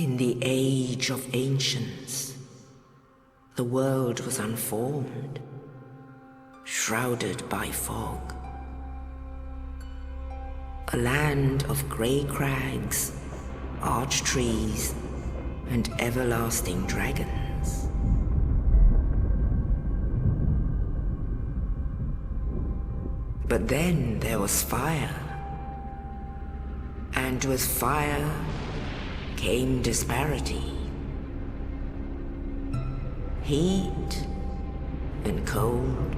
In the age of ancients, the world was unformed, shrouded by fog. A land of grey crags, arch trees, and everlasting dragons. But then there was fire, and with fire came disparity. Heat and cold,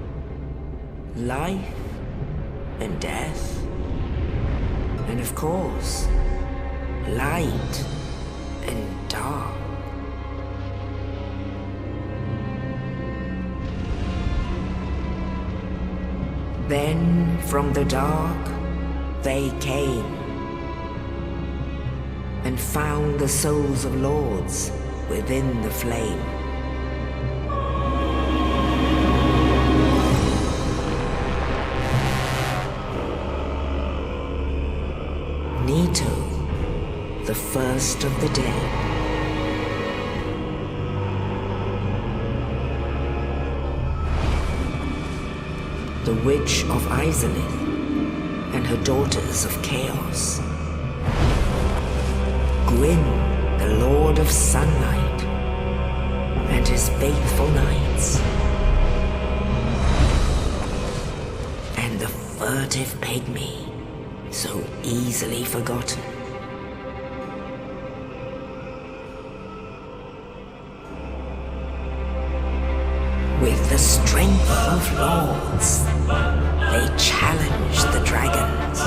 life and death, and of course, light and dark. Then from the dark they came and found the souls of lords within the flame. Nito, the first of the dead. The Witch of Asylum and her daughters of chaos. Gwyn, the Lord of Sunlight, and his faithful knights. And the furtive pygmy, so easily forgotten. With the strength of lords, they challenged the dragons.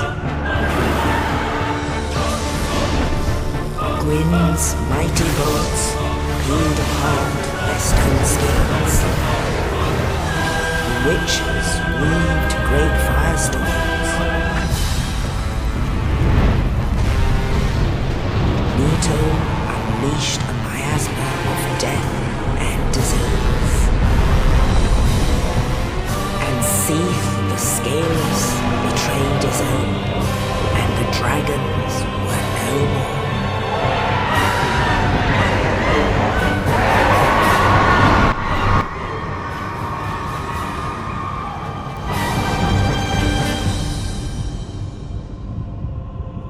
Gwyn's mighty bolts peeled apart their stone skins. The witches weaved great firestorms. Nito unleashed a miasma of death and disease. And Seath the Scaleless betrayed his own, and the dragons were no more.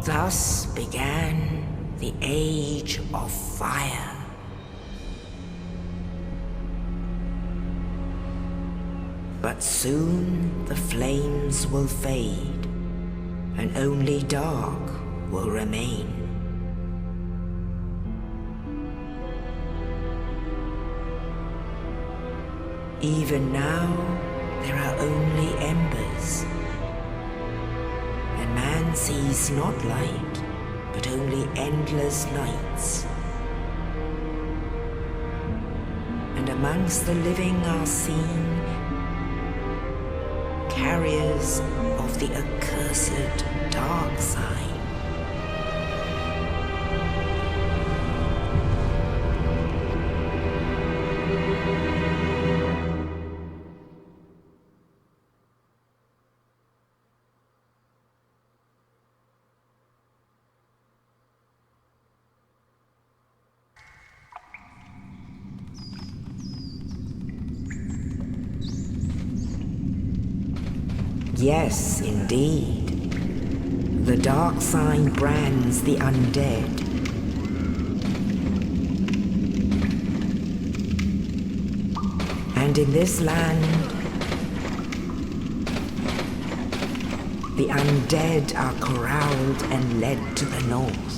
Thus began the Age of Fire. But soon the flames will fade, and only dark will remain. Even now, there are only embers. And man sees not light, but only endless nights. And amongst the living are seen carriers of the accursed dark side. Yes, indeed. The dark sign brands the undead. And in this land, the undead are corralled and led to the north.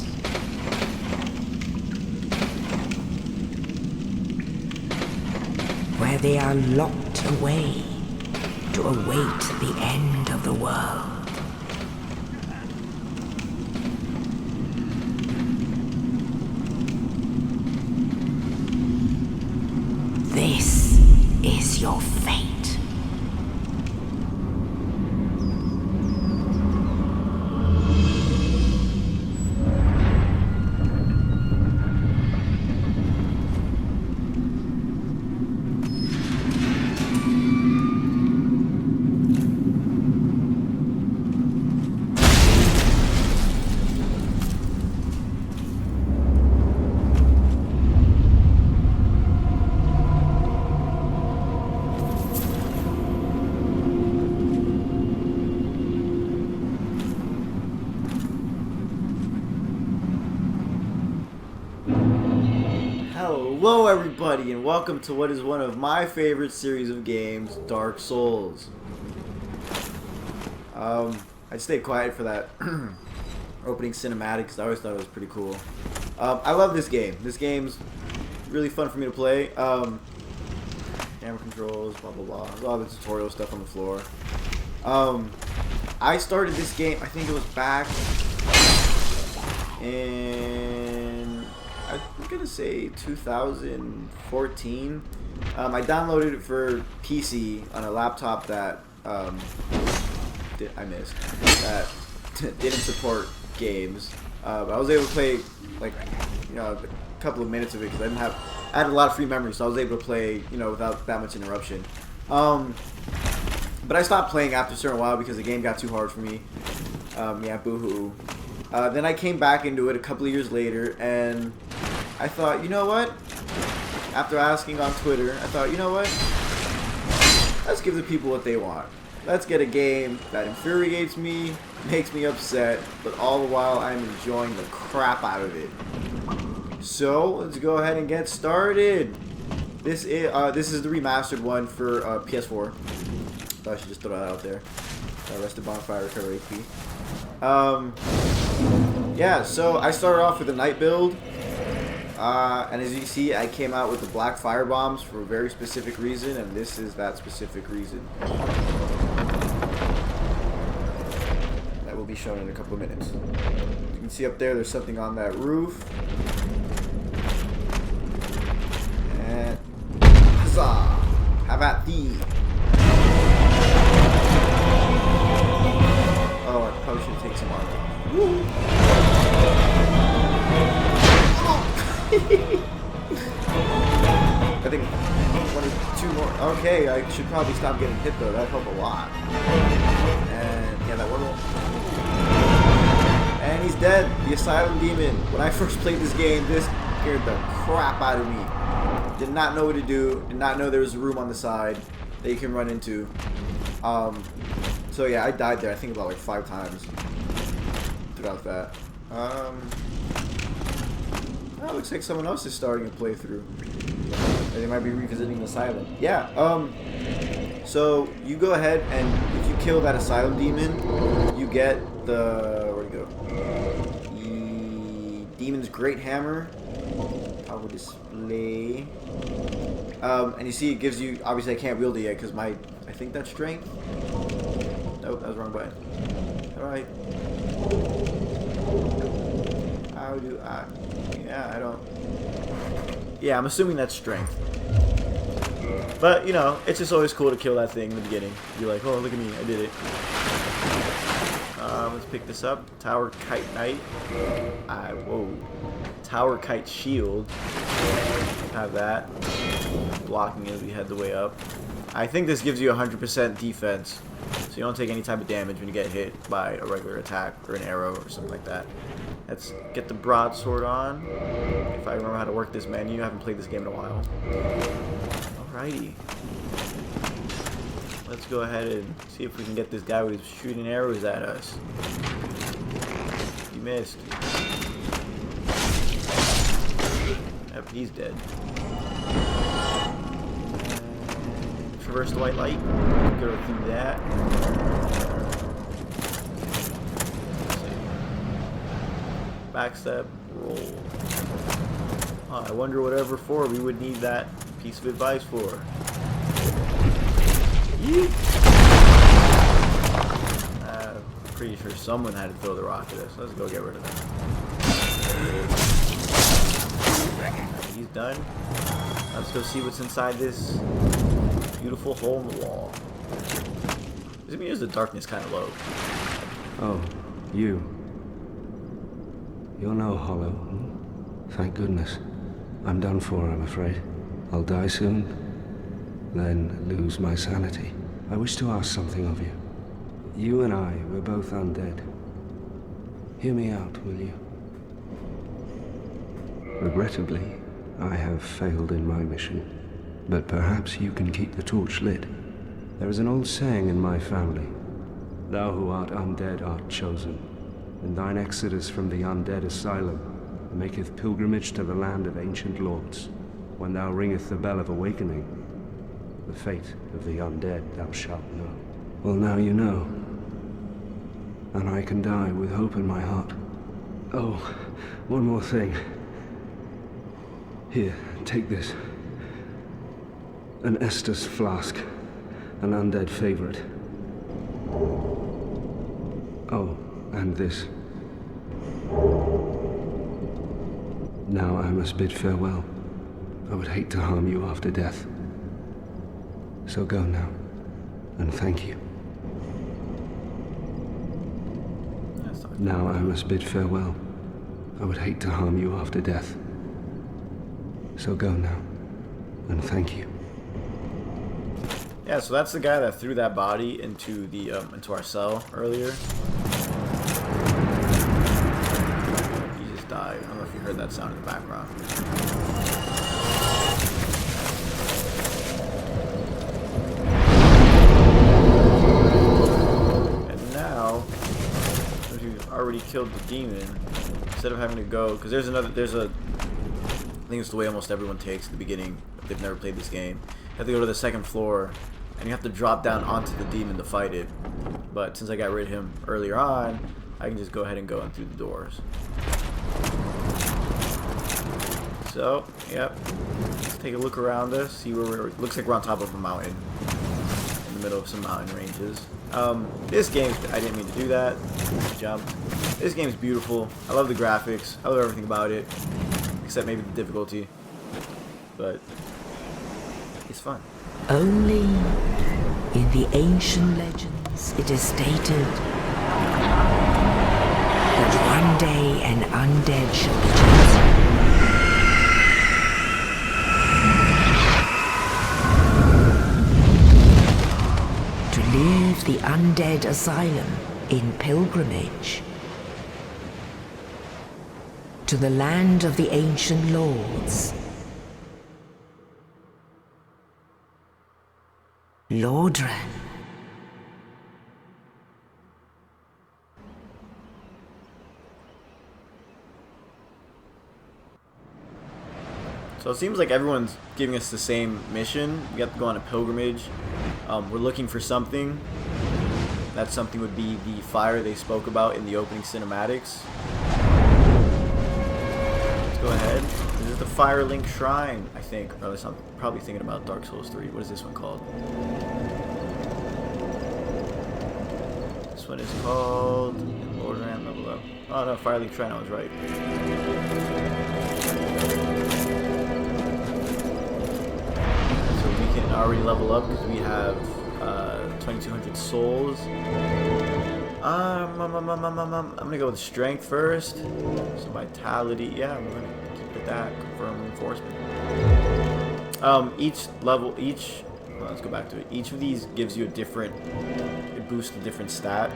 Where they are locked away to await the end of the world. This is your fate. Hello everybody and welcome to what is one of my favorite series of games, Dark Souls. I stayed quiet for that opening cinematic because I always thought it was pretty cool. I love this game. This game's really fun for me to play. Camera controls, blah blah blah. There's all the tutorial stuff on the floor. I started this game, I think it was back in, I'm gonna say 2014. I downloaded it for PC on a laptop that I missed, that didn't support games. I was able to play like a couple of minutes of it because I had a lot of free memory, so I was able to play without that much interruption. But I stopped playing after a certain while because the game got too hard for me. Yeah, boo-hoo. Then I came back into it a couple of years later, and I thought, you know what? After asking on Twitter, I thought, you know what? Let's give the people what they want. Let's get a game that infuriates me, makes me upset, but all the while I'm enjoying the crap out of it. So let's go ahead and get started. This is the remastered one for PS4. I should just throw that out there. Rested Bonfire, recover HP. Yeah, so I started off with a night build. And as you see, I came out with the black fire bombs for a very specific reason, and this is that specific reason. That will be shown in a couple of minutes. You can see up there, there's something on that roof. And huzzah! Have at thee! Oh, I probably should take some armor. Woo. I think one or two more. Okay, I should probably stop getting hit though. That'd help a lot. And yeah, that one more. And he's dead. The Asylum demon. When I first played this game, this scared the crap out of me. Did not know what to do. Did not know there was a room on the side that you can run into. So yeah, I died there I think about like 5 times throughout that. That looks like someone else is starting a playthrough. They might be revisiting Asylum. Yeah, so you go ahead and if you kill that Asylum demon, you get the, where'd it go? The Demon's Great Hammer. Power display. And you see it gives you, obviously I can't wield it yet because I think that's strength. Nope, that was the wrong button. Alright. How do I... Yeah, I don't... Yeah, I'm assuming that's strength. But, it's just always cool to kill that thing in the beginning. You're like, oh, look at me, I did it. Let's pick this up. Tower Kite Knight. Whoa. Tower Kite Shield. Have that. Blocking it as we head the way up. I think this gives you 100% defense. So you don't take any type of damage when you get hit by a regular attack or an arrow or something like that. Let's get the broadsword on. If I remember how to work this menu, I haven't played this game in a while. Alrighty. Let's go ahead and see if we can get this guy who's shooting arrows at us. He missed. Yep, he's dead. Traverse the white light. Go through that. Backstep, roll. I wonder whatever for we would need that piece of advice for. Yeet. I'm pretty sure someone had to throw the rock at us. Let's go get rid of that. He's done. Let's go see what's inside this beautiful hole in the wall. Does it mean the darkness kind of low? Oh, you. You're no hollow. Thank goodness. I'm done for, I'm afraid. I'll die soon, then lose my sanity. I wish to ask something of you. You and I were both undead. Hear me out, will you? Regrettably, I have failed in my mission, but perhaps you can keep the torch lit. There is an old saying in my family. Thou who art undead art chosen, and thine exodus from the undead asylum maketh pilgrimage to the land of ancient lords. when thou ringest the bell of awakening, the fate of the undead thou shalt know. Well, now you know. And I can die with hope in my heart. Oh, one more thing. Here, take this. An Estus flask. An undead favorite. Oh, and this. Now I must bid farewell. I would hate to harm you after death. So go now, and thank you. Now I must bid farewell. I would hate to harm you after death. So go now, and thank you. Yeah, so that's the guy that threw that body into the into our cell earlier. He just died. I don't know if you heard that sound in the background. And now, since we've already killed the demon, instead of having to go, because I think it's the way almost everyone takes at the beginning if they've never played this game. You have to go to the second floor, and you have to drop down onto the demon to fight it. But since I got rid of him earlier on, I can just go ahead and go in through the doors. So, yep. Let's take a look around us, see where we're. Looks like we're on top of a mountain, in the middle of some mountain ranges. This game, I didn't mean to do that. Jump. This game's beautiful. I love the graphics. I love everything about it, except maybe the difficulty. But it's fun. Only in the ancient legends it is stated that one day an undead shall be chosen to leave the undead asylum in pilgrimage to the land of the ancient lords. Lodran. So it seems like everyone's giving us the same mission. We have to go on a pilgrimage. We're looking for something. That something would be the fire they spoke about in the opening cinematics. Let's go ahead. This is the Firelink Shrine, I think. Or at least I'm probably thinking about Dark Souls 3. What is this one called? This one is called Lodran, level up. Oh no, Firelink Shrine, I was right. So we can already level up because we have 2,200 souls. I'm gonna go with strength first. So vitality, yeah, we're gonna keep it that. Confirm reinforcement. Let's go back to it. Each of these gives you a different, it boosts a different stat.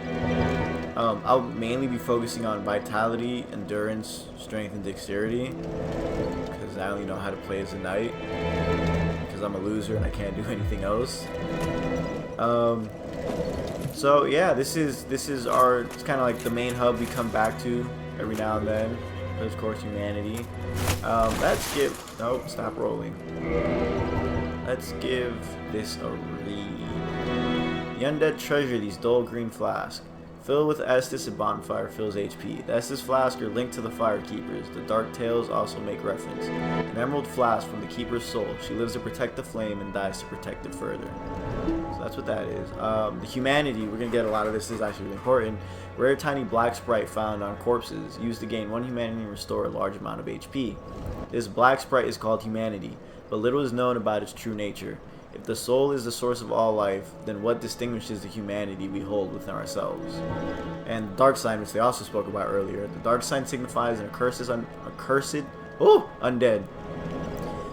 I'll mainly be focusing on vitality, endurance, strength, and dexterity, because I only know how to play as a knight, because I'm a loser and I can't do anything else. So yeah, this is our, it's kind of like the main hub we come back to every now and then. Of course, humanity. Let's give, nope, stop rolling. Let's give this a read. The Undead Treasure, these dull green flasks. Filled with Estus and Bonfire fills HP. The Estus flask are linked to the Fire Keepers. The Dark Tales also make reference. An emerald flask from the Keeper's soul. She lives to protect the flame and dies to protect it further. So that's what that is. The humanity, we're going to get a lot of this. This is actually really important. Rare tiny black sprite found on corpses. Used to gain 1 humanity and restore a large amount of HP. This black sprite is called humanity, but little is known about its true nature. If the soul is the source of all life, then what distinguishes the humanity we hold within ourselves? And the dark sign, which they also spoke about earlier. The dark sign signifies an accursed undead.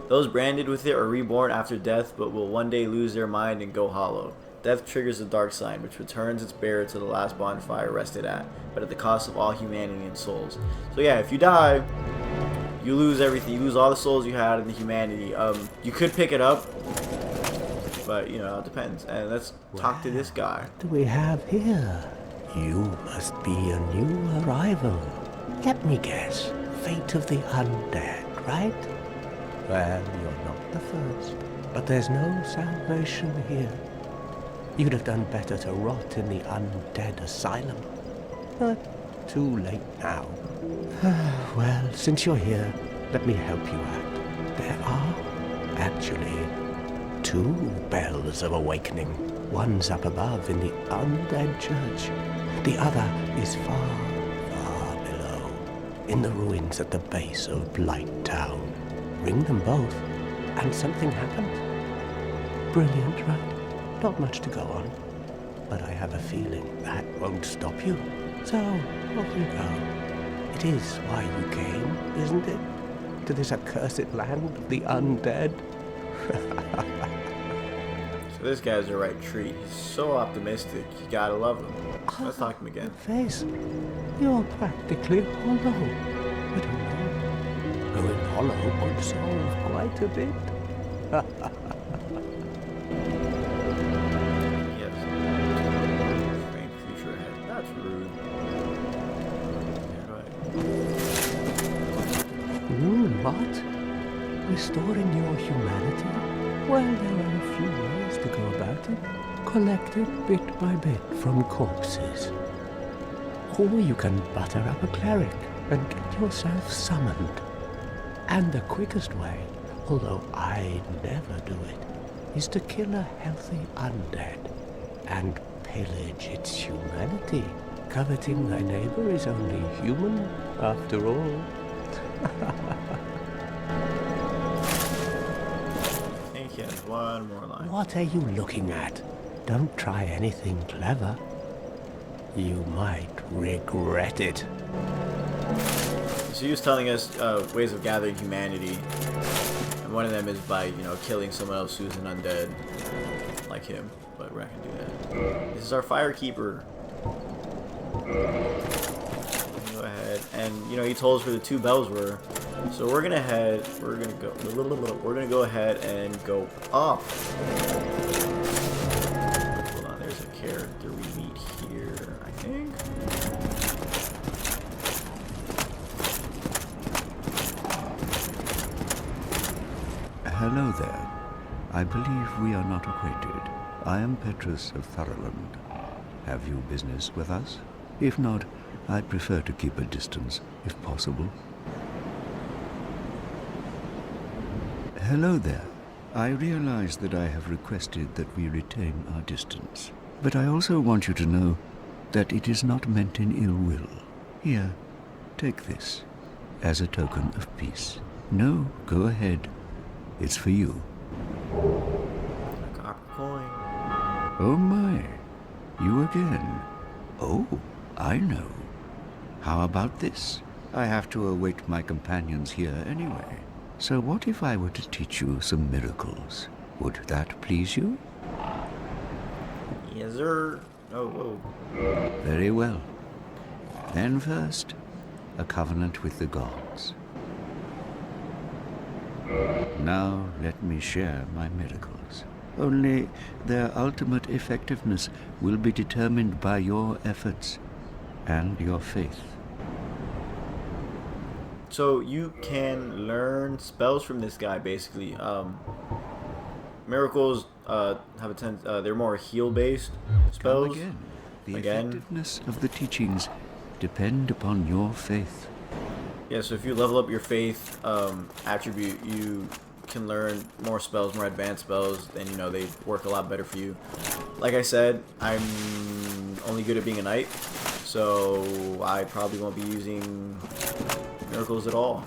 Those branded with it are reborn after death, but will one day lose their mind and go hollow. Death triggers the dark sign, which returns its bearer to the last bonfire rested at, but at the cost of all humanity and souls. So yeah, if you die, you lose everything. You lose all the souls you had in the humanity. You could pick it up, but you know, it depends. And let's talk to this guy. What do we have here? You must be a new arrival. Let me guess. Fate of the undead, right? Well, you're not the first. But there's no salvation here. You'd have done better to rot in the Undead Asylum. But too late now. Well, since you're here, let me help you out. There are, actually, 2 bells of awakening. One's up above in the Undead Church. The other is far, far below, in the ruins at the base of Blight Town. Ring them both, and something happens. Brilliant, right? Not much to go on. But I have a feeling that won't stop you. So, off you go. It is why you came, isn't it? To this accursed land of the undead? So this guy's the right treat. He's so optimistic. You gotta love him. Let's talk to him again. Face, you're practically hollow. I don't know. Going hollow could solve quite a bit. Yes. Strange future ahead. That's rude. Yeah, go ahead. What? Restoring your humanity? Well, there are a few ways to go about it. Collect it bit by bit from corpses. Or you can butter up a cleric and get yourself summoned. And the quickest way, although I never do it, is to kill a healthy undead and pillage its humanity. Coveting thy neighbor is only human, after all. I think he has one more line. What are you looking at? Don't try anything clever. You might regret it. So he was telling us ways of gathering humanity, and one of them is by, killing someone else who's an undead, like him. But we're not gonna do that. This is our firekeeper. Go ahead, and he told us where the 2 bells were, so we're gonna go ahead and go up. Hold on, there's a character we meet here, I think. Hello there. I believe we are not acquainted. I am Petrus of Thoroland. Have you business with us? If not, I prefer to keep a distance, if possible. Hello there. I realize that I have requested that we retain our distance, but I also want you to know that it is not meant in ill will. Here, take this, as a token of peace. No, go ahead. It's for you. A copper coin. Oh my, you again. Oh, I know. How about this? I have to await my companions here anyway. So what if I were to teach you some miracles? Would that please you? Yes, sir. Oh, whoa. Very well. Then first, a covenant with the gods. Now let me share my miracles. Only their ultimate effectiveness will be determined by your efforts and your faith. So you can learn spells from this guy, basically. Miracles have they're more heal-based spells. Come again. The effectiveness of the teachings depend upon your faith. Yeah, so if you level up your faith attribute, you can learn more spells, more advanced spells, and they work a lot better for you. Like I said, I'm only good at being a knight, so I probably won't be using miracles at all.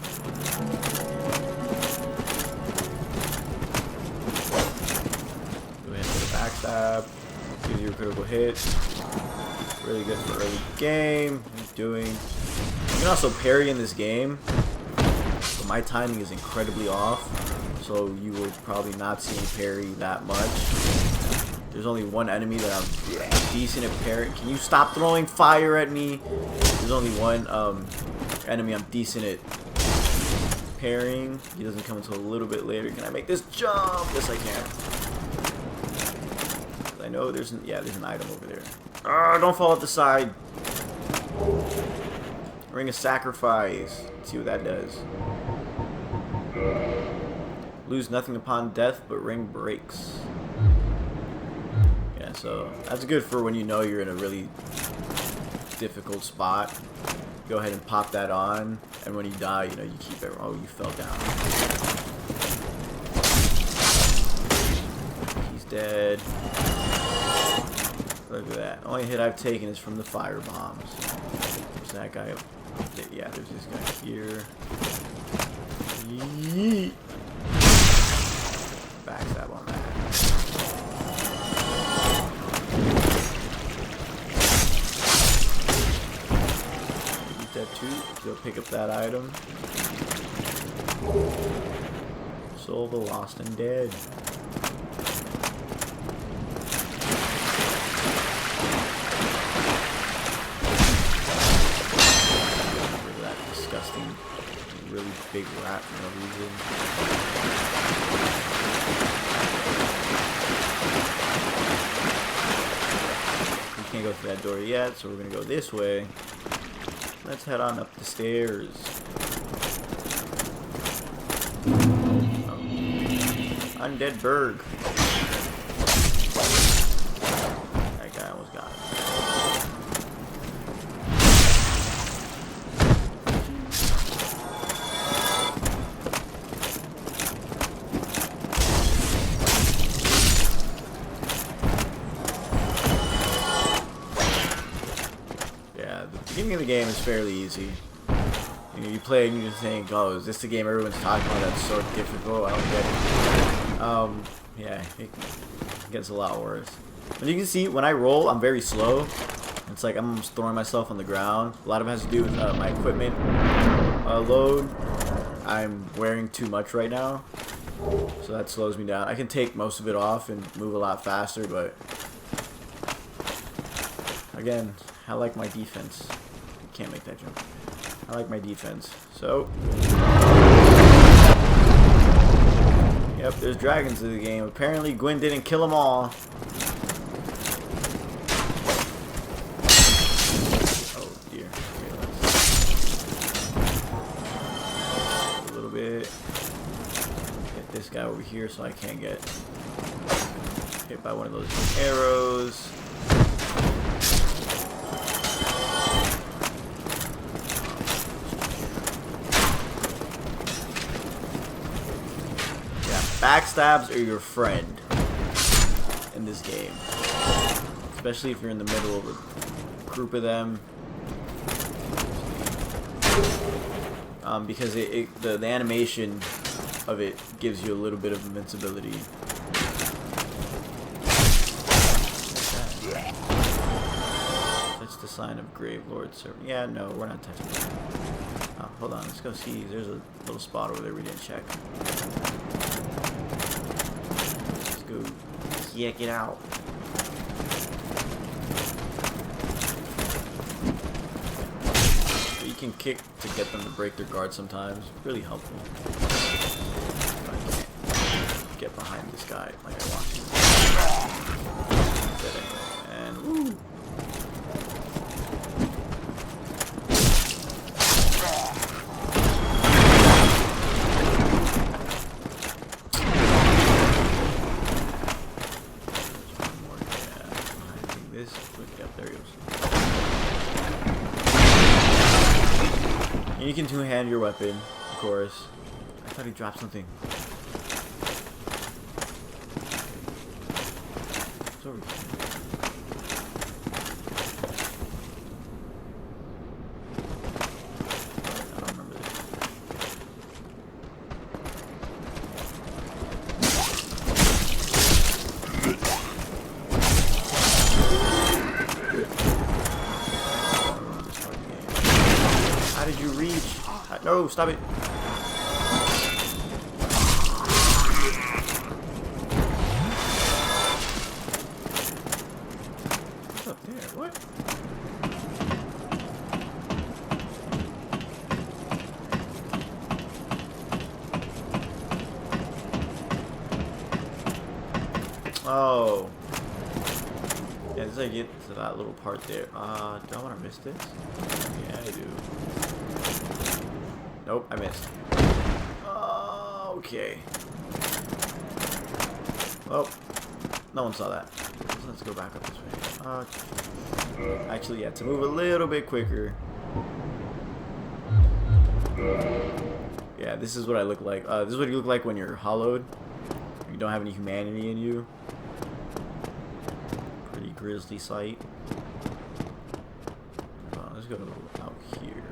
Go ahead and put a backstab, gives you a critical hit. Really good for early game. He's doing. You can also parry in this game, but my timing is incredibly off, so you will probably not see me parry that much. There's only one enemy that I'm decent at parrying. Can you stop throwing fire at me? There's only one enemy I'm decent at parrying. He doesn't come until a little bit later. Can I make this jump? Yes, I can. I know there's an item over there. Don't fall off the side. Ring of Sacrifice. Let's see what that does. Lose nothing upon death, but ring breaks. Yeah, so that's good for when you know you're in a really difficult spot. Go ahead and pop that on, and when you die, you know, you keep it. Oh, you fell down. He's dead. Look at that. Only hit I've taken is from the fire bombs. There's that guy up. Yeah, there's this guy here. Yeet. Backstab on that. Eat that too. Go pick up that item. Soul of the lost and dead. Really big rat for no reason. We can't go through that door yet, so we're gonna go this way. Let's head on up the stairs. Oh. Undead Berg. That guy almost got it. The beginning of the game is fairly easy. You know, you play and you just think, oh, is this the game everyone's talking about that's so difficult? I don't get it. Yeah, it gets a lot worse. But you can see, when I roll, I'm very slow. It's like I'm almost throwing myself on the ground. A lot of it has to do with my equipment load. I'm wearing too much right now, so that slows me down. I can take most of it off and move a lot faster, but again, I like my defense. Can't make that jump. I like my defense. So, yep, there's dragons in the game. Apparently, Gwyn didn't kill them all. Oh dear. Okay, a little bit. Hit this guy over here so I can't get hit by one of those arrows. Backstabs are your friend in this game, especially if you're in the middle of a group of them, because the animation of it gives you a little bit of invincibility. That's the sign of Grave Lord Servant. Yeah, no, we're not touching that. Oh, hold on, let's go see. There's a little spot over there we didn't check. Check it out. So you can kick to get them to break their guard sometimes. Really helpful. If I can't get behind this guy like I want to. Anyway. And woo! And you can two-hand your weapon, of course. I thought he dropped something. It's over here. I don't remember this. How did you reach? No, stop it. What's up there? What? Oh. Yeah, as I get to that little part there. Do I want to miss this? Yeah, I do. Nope, I missed. Okay. Oh, no one saw that. Let's go back up this way. Actually, yeah, to move a little bit quicker. Yeah, this is what I look like. This is what you look like when you're hollowed. You don't have any humanity in you. Pretty grisly sight. Let's go out here.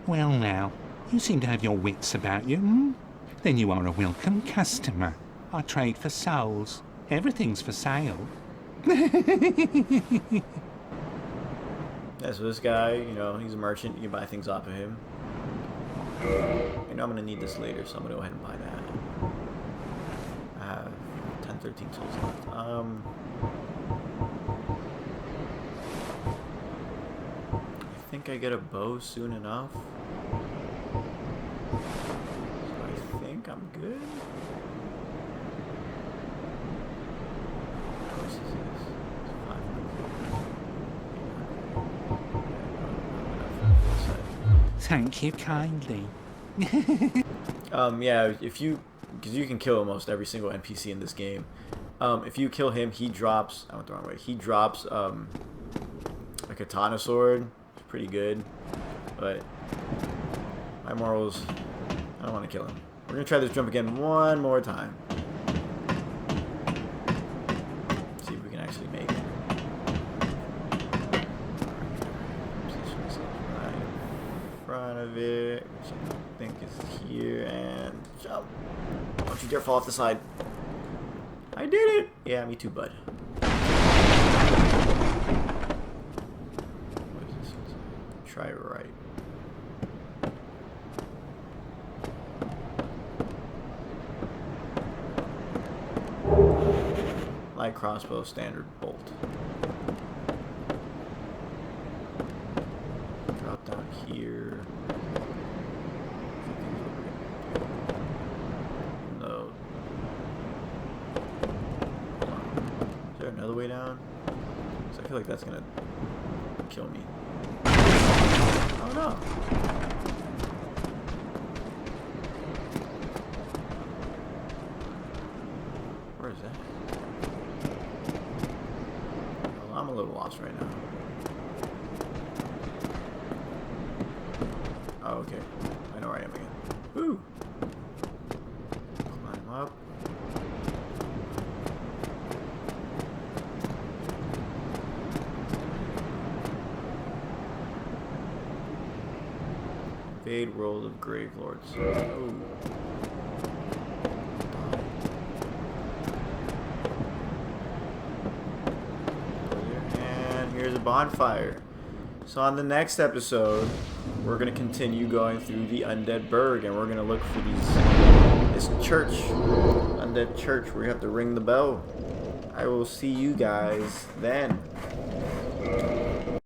Well now, you seem to have your wits about you, hmm? Then you are a welcome customer. I trade for souls. Everything's for sale. Yeah, so this guy, you know, he's a merchant. You can buy things off of him. You know, I'm gonna need this later, so I'm gonna go ahead and buy that. I have 10, 13 souls left. I think I get a bow soon enough. So I think I'm good. How much is this? It's 500. Thank you kindly. Yeah, because you can kill almost every single NPC in this game. If you kill him, he drops. I went the wrong way. He drops a katana sword. It's pretty good, but my morals. I don't want to kill him. We're gonna try this jump again one more time. See if we can actually make it. Position ourselves right in front of it, which I think is here, and jump. Don't you dare fall off the side. I did it! Yeah, me too, bud. What is this? Try it right. Light crossbow, standard bolt. Drop down here. No. Is there another way down? 'Cause I feel like that's gonna kill me. Oh no. Where is that? Well, I'm a little lost right now. Oh, okay. I know where I am again. Woo! Climb up. Invade world of grave lords. Oh. And here's a bonfire. So on the next episode, we're gonna continue going through the Undead Burg, and we're gonna look for this church, Undead Church, where you have to ring the bell. I will see you guys then.